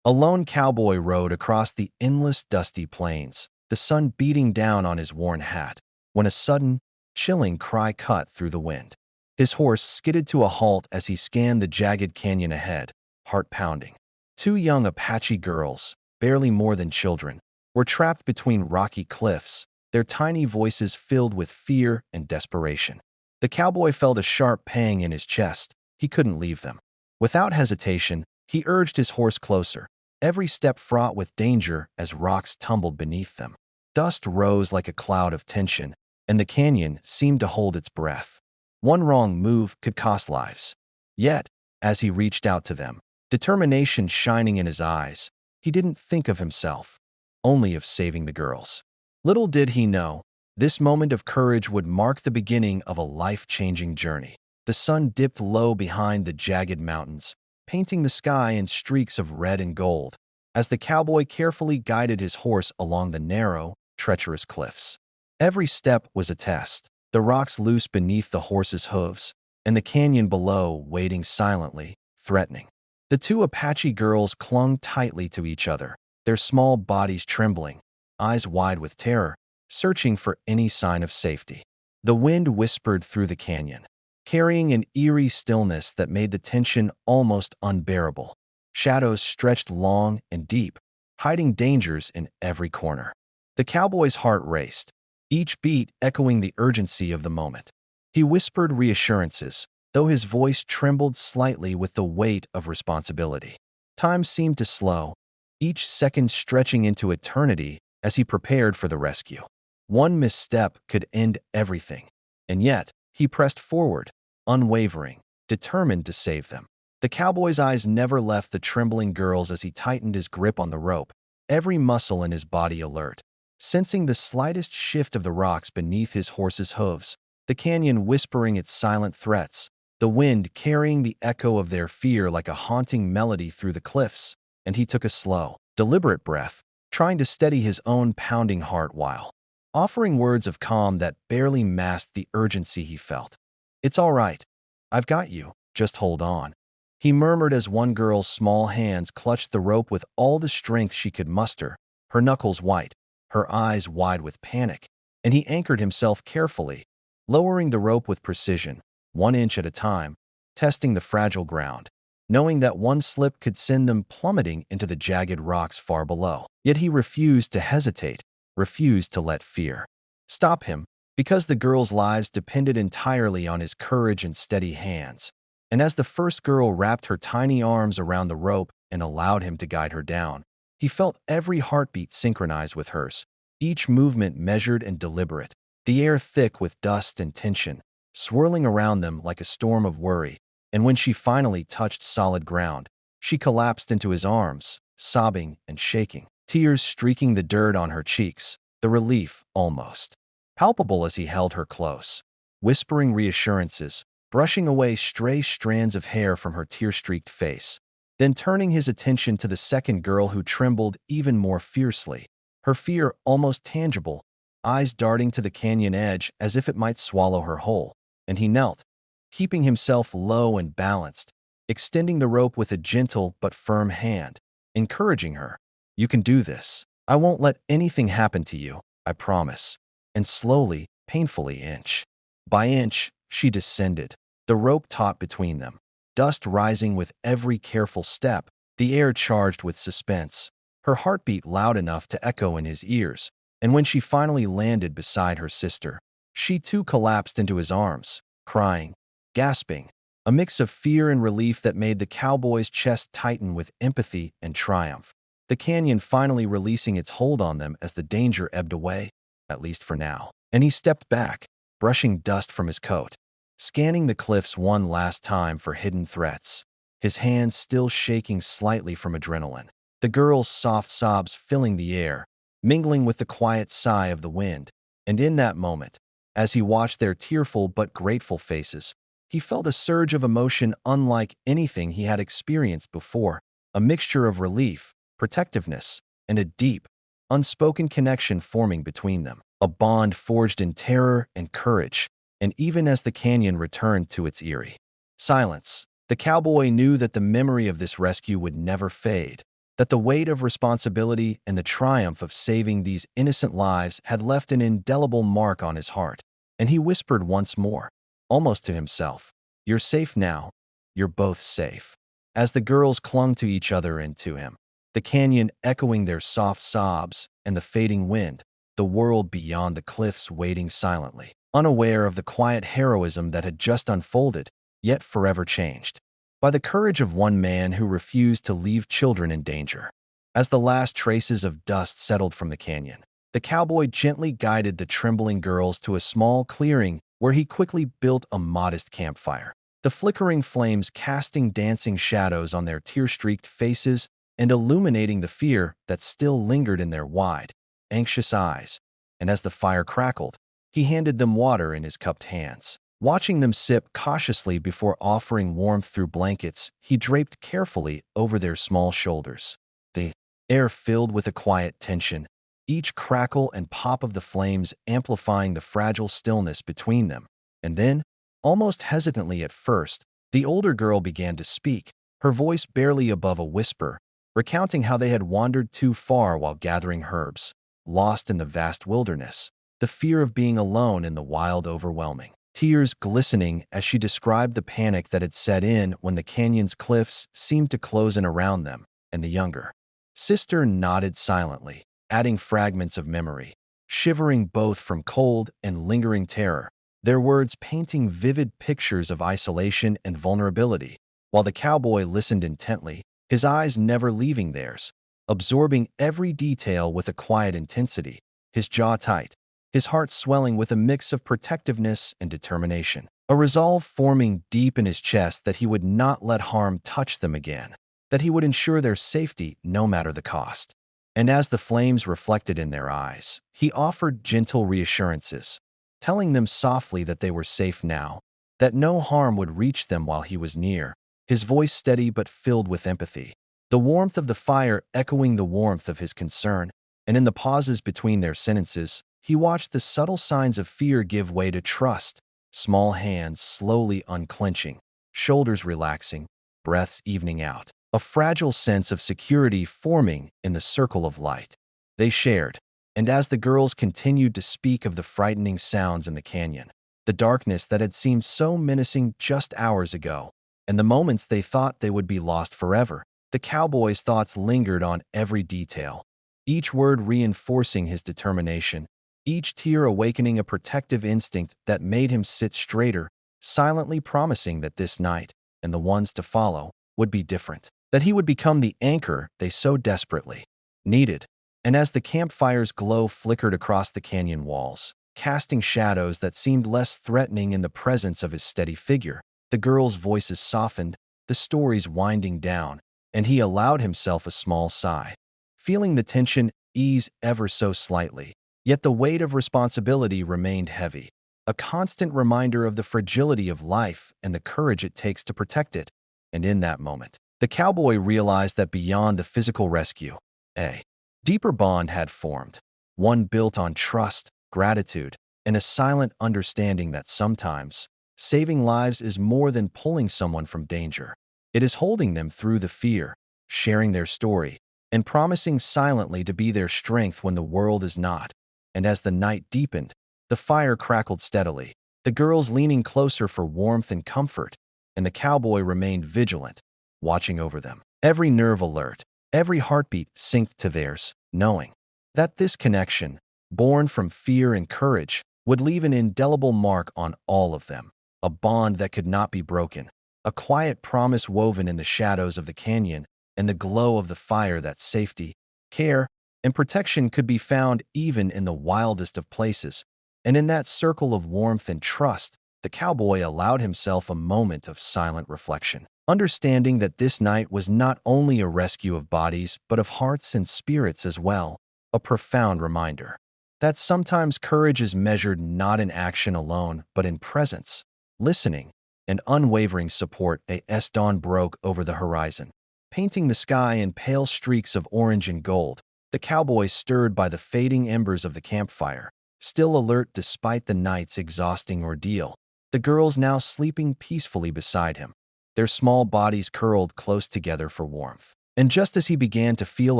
A lone cowboy rode across the endless dusty plains, the sun beating down on his worn hat, when a sudden, chilling cry cut through the wind. His horse skidded to a halt as he scanned the jagged canyon ahead, heart pounding. Two young Apache girls, barely more than children, were trapped between rocky cliffs, their tiny voices filled with fear and desperation. The cowboy felt a sharp pang in his chest. He couldn't leave them. Without hesitation, he urged his horse closer, every step fraught with danger as rocks tumbled beneath them. Dust rose like a cloud of tension, and the canyon seemed to hold its breath. One wrong move could cost lives. Yet, as he reached out to them, determination shining in his eyes, he didn't think of himself, only of saving the girls. Little did he know, this moment of courage would mark the beginning of a life-changing journey. The sun dipped low behind the jagged mountains, painting the sky in streaks of red and gold, as the cowboy carefully guided his horse along the narrow, treacherous cliffs. Every step was a test, the rocks loose beneath the horse's hooves, and the canyon below waiting silently, threatening. The two Apache girls clung tightly to each other, their small bodies trembling, eyes wide with terror, searching for any sign of safety. The wind whispered through the canyon, carrying an eerie stillness that made the tension almost unbearable. Shadows stretched long and deep, hiding dangers in every corner. The cowboy's heart raced, each beat echoing the urgency of the moment. He whispered reassurances, though his voice trembled slightly with the weight of responsibility. Time seemed to slow, each second stretching into eternity as he prepared for the rescue. One misstep could end everything, and yet he pressed forward, unwavering, determined to save them. The cowboy's eyes never left the trembling girls as he tightened his grip on the rope, every muscle in his body alert. Sensing the slightest shift of the rocks beneath his horse's hooves, the canyon whispering its silent threats, the wind carrying the echo of their fear like a haunting melody through the cliffs, and he took a slow, deliberate breath, trying to steady his own pounding heart while offering words of calm that barely masked the urgency he felt. "It's all right. I've got you. Just hold on," he murmured as one girl's small hands clutched the rope with all the strength she could muster, her knuckles white, her eyes wide with panic, and he anchored himself carefully, lowering the rope with precision, 1 inch at a time, testing the fragile ground, knowing that one slip could send them plummeting into the jagged rocks far below. Yet he refused to hesitate, refused to let fear stop him, because the girls' lives depended entirely on his courage and steady hands. And as the first girl wrapped her tiny arms around the rope and allowed him to guide her down, he felt every heartbeat synchronize with hers, each movement measured and deliberate, the air thick with dust and tension, swirling around them like a storm of worry. And when she finally touched solid ground, she collapsed into his arms, sobbing and shaking, tears streaking the dirt on her cheeks, the relief almost palpable as he held her close, whispering reassurances, brushing away stray strands of hair from her tear-streaked face, then turning his attention to the second girl who trembled even more fiercely, her fear almost tangible, eyes darting to the canyon edge as if it might swallow her whole. And he knelt, keeping himself low and balanced, extending the rope with a gentle but firm hand, encouraging her. "You can do this. I won't let anything happen to you, I promise." And slowly, painfully, inch by inch, she descended, the rope taut between them, dust rising with every careful step, the air charged with suspense, her heartbeat loud enough to echo in his ears. And when she finally landed beside her sister, she too collapsed into his arms, crying, gasping, a mix of fear and relief that made the cowboy's chest tighten with empathy and triumph. The canyon finally releasing its hold on them as the danger ebbed away, at least for now. And he stepped back, brushing dust from his coat, scanning the cliffs one last time for hidden threats, his hands still shaking slightly from adrenaline. The girls' soft sobs filling the air, mingling with the quiet sigh of the wind. And in that moment, as he watched their tearful but grateful faces, he felt a surge of emotion unlike anything he had experienced before, a mixture of relief, protectiveness, and a deep, unspoken connection forming between them, a bond forged in terror and courage. And even as the canyon returned to its eerie silence, the cowboy knew that the memory of this rescue would never fade. that the weight of responsibility and the triumph of saving these innocent lives had left an indelible mark on his heart, and he whispered once more, almost to himself, "You're safe now. You're both safe." As the girls clung to each other and to him, the canyon echoing their soft sobs and the fading wind, the world beyond the cliffs waiting silently, unaware of the quiet heroism that had just unfolded, yet forever changed by the courage of one man who refused to leave children in danger. As the last traces of dust settled from the canyon, the cowboy gently guided the trembling girls to a small clearing where he quickly built a modest campfire, the flickering flames casting dancing shadows on their tear-streaked faces and illuminating the fear that still lingered in their wide, anxious eyes. And as the fire crackled, he handed them water in his cupped hands. Watching them sip cautiously before offering warmth through blankets, he draped carefully over their small shoulders. The air filled with a quiet tension, each crackle and pop of the flames amplifying the fragile stillness between them. And then, almost hesitantly at first, the older girl began to speak, her voice barely above a whisper, recounting how they had wandered too far while gathering herbs, lost in the vast wilderness, the fear of being alone in the wild overwhelming. Tears glistening as she described the panic that had set in when the canyon's cliffs seemed to close in around them, and the younger sister nodded silently, adding fragments of memory, shivering both from cold and lingering terror, their words painting vivid pictures of isolation and vulnerability, while the cowboy listened intently, his eyes never leaving theirs, absorbing every detail with a quiet intensity, his jaw tight, his heart swelling with a mix of protectiveness and determination, a resolve forming deep in his chest that he would not let harm touch them again, that he would ensure their safety no matter the cost. And as the flames reflected in their eyes, he offered gentle reassurances, telling them softly that they were safe now, that no harm would reach them while he was near, his voice steady but filled with empathy, the warmth of the fire echoing the warmth of his concern. And in the pauses between their sentences, he watched the subtle signs of fear give way to trust, small hands slowly unclenching, shoulders relaxing, breaths evening out, a fragile sense of security forming in the circle of light they shared. And as the girls continued to speak of the frightening sounds in the canyon, the darkness that had seemed so menacing just hours ago, and the moments they thought they would be lost forever, the cowboy's thoughts lingered on every detail, each word reinforcing his determination, each tear awakening a protective instinct that made him sit straighter, silently promising that this night, and the ones to follow, would be different, that he would become the anchor they so desperately needed. And as the campfire's glow flickered across the canyon walls, casting shadows that seemed less threatening in the presence of his steady figure, the girls' voices softened, the stories winding down, and he allowed himself a small sigh, feeling the tension ease ever so slightly. Yet the weight of responsibility remained heavy, a constant reminder of the fragility of life and the courage it takes to protect it. And in that moment, the cowboy realized that beyond the physical rescue, a deeper bond had formed, one built on trust, gratitude, and a silent understanding that sometimes saving lives is more than pulling someone from danger. It is holding them through the fear, sharing their story, and promising silently to be their strength when the world is not. And as the night deepened, the fire crackled steadily, the girls leaning closer for warmth and comfort, and the cowboy remained vigilant, watching over them, every nerve alert, every heartbeat synced to theirs, knowing that this connection, born from fear and courage, would leave an indelible mark on all of them, a bond that could not be broken, a quiet promise woven in the shadows of the canyon and the glow of the fire that safety, care, and protection could be found even in the wildest of places. And in that circle of warmth and trust, the cowboy allowed himself a moment of silent reflection, understanding that this night was not only a rescue of bodies but of hearts and spirits as well, a profound reminder that sometimes courage is measured not in action alone but in presence, listening, and unwavering support. As dawn broke over the horizon, painting the sky in pale streaks of orange and gold, the cowboy, stirred by the fading embers of the campfire, still alert despite the night's exhausting ordeal, the girls now sleeping peacefully beside him, their small bodies curled close together for warmth. And just as he began to feel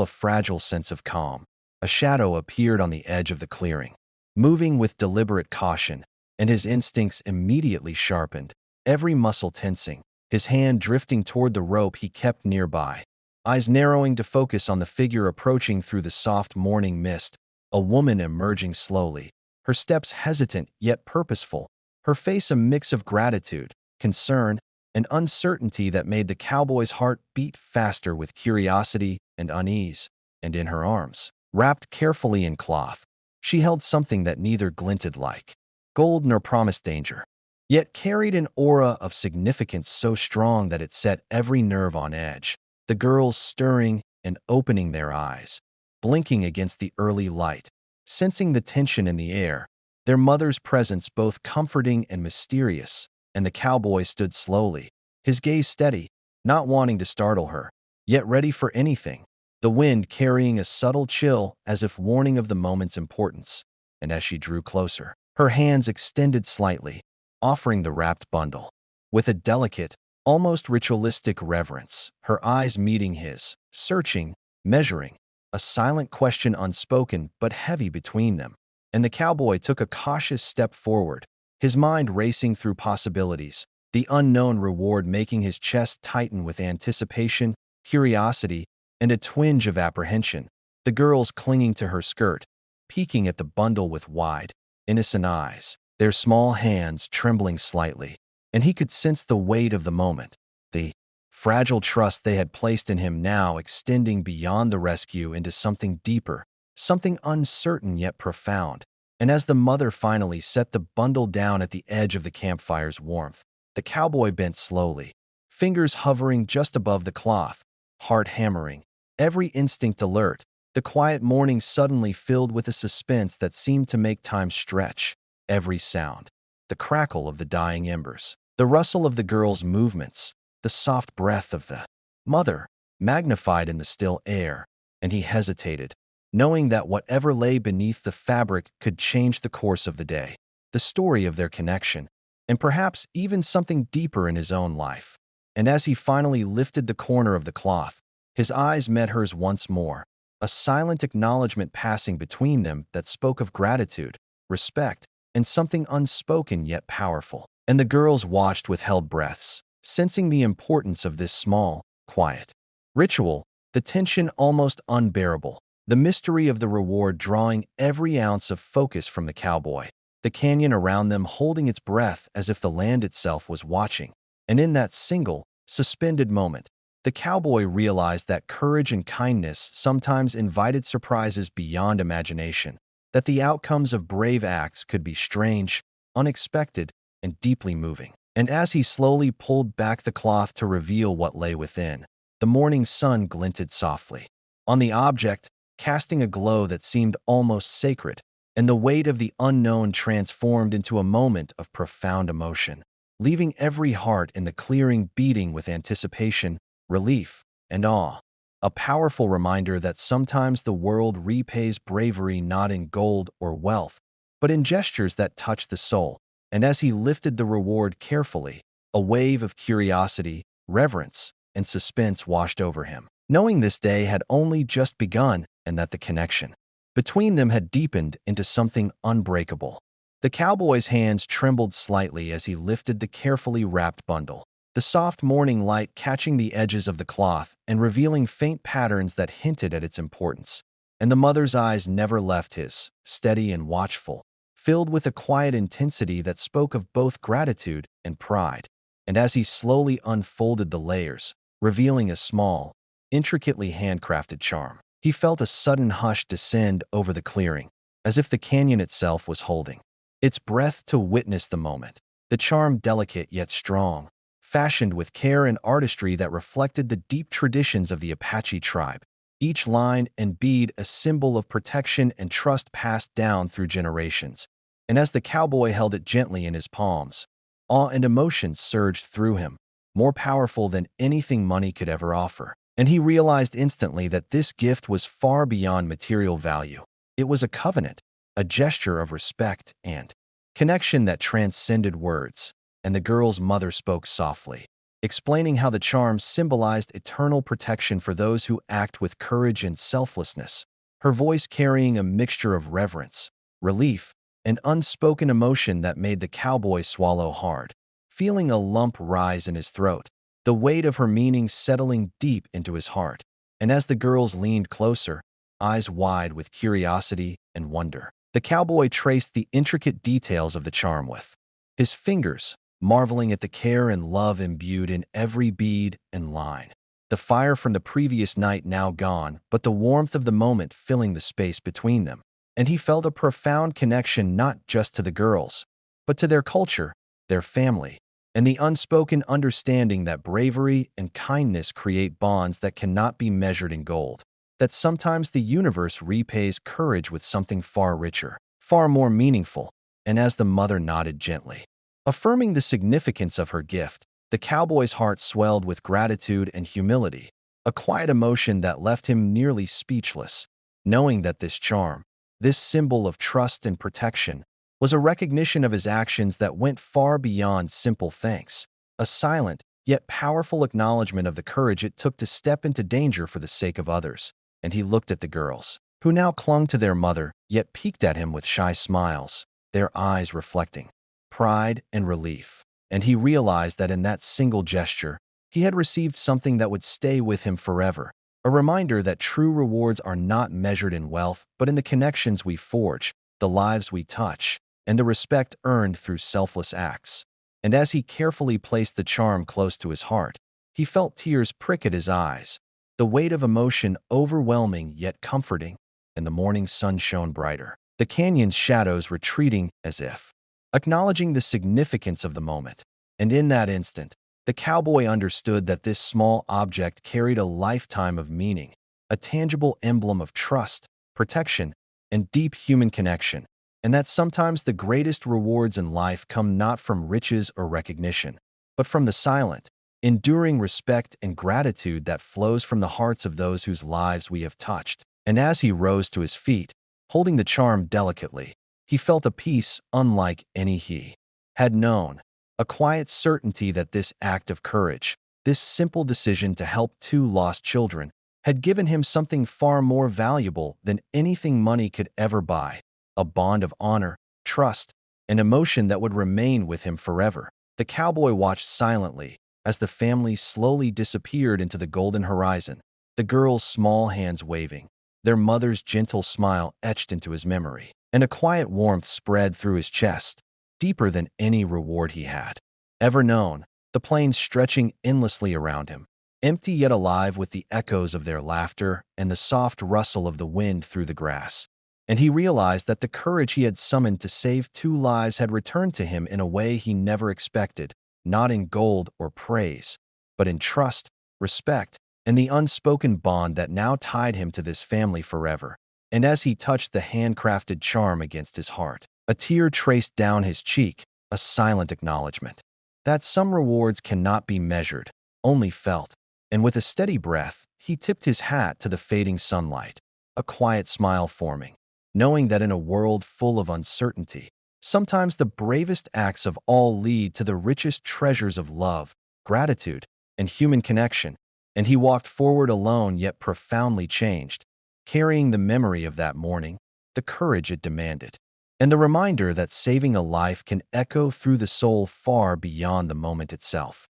a fragile sense of calm, a shadow appeared on the edge of the clearing, moving with deliberate caution, and his instincts immediately sharpened, every muscle tensing, his hand drifting toward the rope he kept nearby, eyes narrowing to focus on the figure approaching through the soft morning mist, a woman emerging slowly, her steps hesitant yet purposeful, her face a mix of gratitude, concern, and uncertainty that made the cowboy's heart beat faster with curiosity and unease. And in her arms, wrapped carefully in cloth, she held something that neither glinted like gold nor promised danger, yet carried an aura of significance so strong that it set every nerve on edge. The girls stirring and opening their eyes, blinking against the early light, sensing the tension in the air, their mother's presence both comforting and mysterious, and the cowboy stood slowly, his gaze steady, not wanting to startle her, yet ready for anything, the wind carrying a subtle chill as if warning of the moment's importance. And as she drew closer, her hands extended slightly, offering the wrapped bundle. With a delicate, almost ritualistic reverence, her eyes meeting his, searching, measuring, a silent question unspoken but heavy between them. And the cowboy took a cautious step forward, his mind racing through possibilities, the unknown reward making his chest tighten with anticipation, curiosity, and a twinge of apprehension. The girls clinging to her skirt, peeking at the bundle with wide, innocent eyes, their small hands trembling slightly, and he could sense the weight of the moment, the fragile trust they had placed in him now extending beyond the rescue into something deeper, something uncertain yet profound. And as the mother finally set the bundle down at the edge of the campfire's warmth, the cowboy bent slowly, fingers hovering just above the cloth, heart hammering, every instinct alert, the quiet morning suddenly filled with a suspense that seemed to make time stretch. Every sound, the crackle of the dying embers, the rustle of the girl's movements, the soft breath of the mother, magnified in the still air, and he hesitated, knowing that whatever lay beneath the fabric could change the course of the day, the story of their connection, and perhaps even something deeper in his own life. And as he finally lifted the corner of the cloth, his eyes met hers once more, a silent acknowledgement passing between them that spoke of gratitude, respect, and something unspoken yet powerful. And the girls watched with held breaths, sensing the importance of this small, quiet ritual, the tension almost unbearable, the mystery of the reward drawing every ounce of focus from the cowboy, the canyon around them holding its breath as if the land itself was watching. And in that single, suspended moment, the cowboy realized that courage and kindness sometimes invited surprises beyond imagination, that the outcomes of brave acts could be strange, unexpected, and deeply moving. And as he slowly pulled back the cloth to reveal what lay within, the morning sun glinted softly on the object, casting a glow that seemed almost sacred, and the weight of the unknown transformed into a moment of profound emotion, leaving every heart in the clearing beating with anticipation, relief, and awe. A powerful reminder that sometimes the world repays bravery not in gold or wealth, but in gestures that touch the soul. And as he lifted the reward carefully, a wave of curiosity, reverence, and suspense washed over him, knowing this day had only just begun and that the connection between them had deepened into something unbreakable. The cowboy's hands trembled slightly as he lifted the carefully wrapped bundle, the soft morning light catching the edges of the cloth and revealing faint patterns that hinted at its importance. And the mother's eyes never left his, steady and watchful, filled with a quiet intensity that spoke of both gratitude and pride. And as he slowly unfolded the layers, revealing a small, intricately handcrafted charm, he felt a sudden hush descend over the clearing, as if the canyon itself was holding its breath to witness the moment. The charm, delicate yet strong, fashioned with care and artistry that reflected the deep traditions of the Apache tribe, each line and bead a symbol of protection and trust passed down through generations. And as the cowboy held it gently in his palms, awe and emotion surged through him, more powerful than anything money could ever offer. And he realized instantly that this gift was far beyond material value. It was a covenant, a gesture of respect and connection that transcended words. And the girl's mother spoke softly, explaining how the charm symbolized eternal protection for those who act with courage and selflessness, her voice carrying a mixture of reverence, relief, and unspoken emotion that made the cowboy swallow hard, feeling a lump rise in his throat, the weight of her meaning settling deep into his heart. And as the girls leaned closer, eyes wide with curiosity and wonder, the cowboy traced the intricate details of the charm with his fingers, marveling at the care and love imbued in every bead and line. The fire from the previous night now gone, but the warmth of the moment filling the space between them. And he felt a profound connection not just to the girls, but to their culture, their family, and the unspoken understanding that bravery and kindness create bonds that cannot be measured in gold. That sometimes the universe repays courage with something far richer, far more meaningful. And as the mother nodded gently, affirming the significance of her gift, the cowboy's heart swelled with gratitude and humility, a quiet emotion that left him nearly speechless, knowing that this charm, this symbol of trust and protection, was a recognition of his actions that went far beyond simple thanks, a silent, yet powerful acknowledgement of the courage it took to step into danger for the sake of others. And he looked at the girls, who now clung to their mother, yet peeked at him with shy smiles, their eyes reflecting pride and relief. And he realized that in that single gesture, he had received something that would stay with him forever, a reminder that true rewards are not measured in wealth, but in the connections we forge, the lives we touch, and the respect earned through selfless acts. And as he carefully placed the charm close to his heart, he felt tears prick at his eyes, the weight of emotion overwhelming yet comforting, and the morning sun shone brighter, the canyon's shadows retreating as if acknowledging the significance of the moment. And in that instant, the cowboy understood that this small object carried a lifetime of meaning, a tangible emblem of trust, protection, and deep human connection, and that sometimes the greatest rewards in life come not from riches or recognition, but from the silent, enduring respect and gratitude that flows from the hearts of those whose lives we have touched. And as he rose to his feet, holding the charm delicately, he felt a peace unlike any he had known, a quiet certainty that this act of courage, this simple decision to help two lost children, had given him something far more valuable than anything money could ever buy, a bond of honor, trust, and emotion that would remain with him forever. The cowboy watched silently as the family slowly disappeared into the golden horizon, the girls' small hands waving, their mother's gentle smile etched into his memory, and a quiet warmth spread through his chest, deeper than any reward he had ever known, the plains stretching endlessly around him, empty yet alive with the echoes of their laughter and the soft rustle of the wind through the grass. And he realized that the courage he had summoned to save two lives had returned to him in a way he never expected, not in gold or praise, but in trust, respect, and the unspoken bond that now tied him to this family forever. And as he touched the handcrafted charm against his heart, a tear traced down his cheek, a silent acknowledgement that some rewards cannot be measured, only felt. And with a steady breath, he tipped his hat to the fading sunlight, a quiet smile forming, knowing that in a world full of uncertainty, sometimes the bravest acts of all lead to the richest treasures of love, gratitude, and human connection. And he walked forward alone yet profoundly changed, carrying the memory of that morning, the courage it demanded, and the reminder that saving a life can echo through the soul far beyond the moment itself.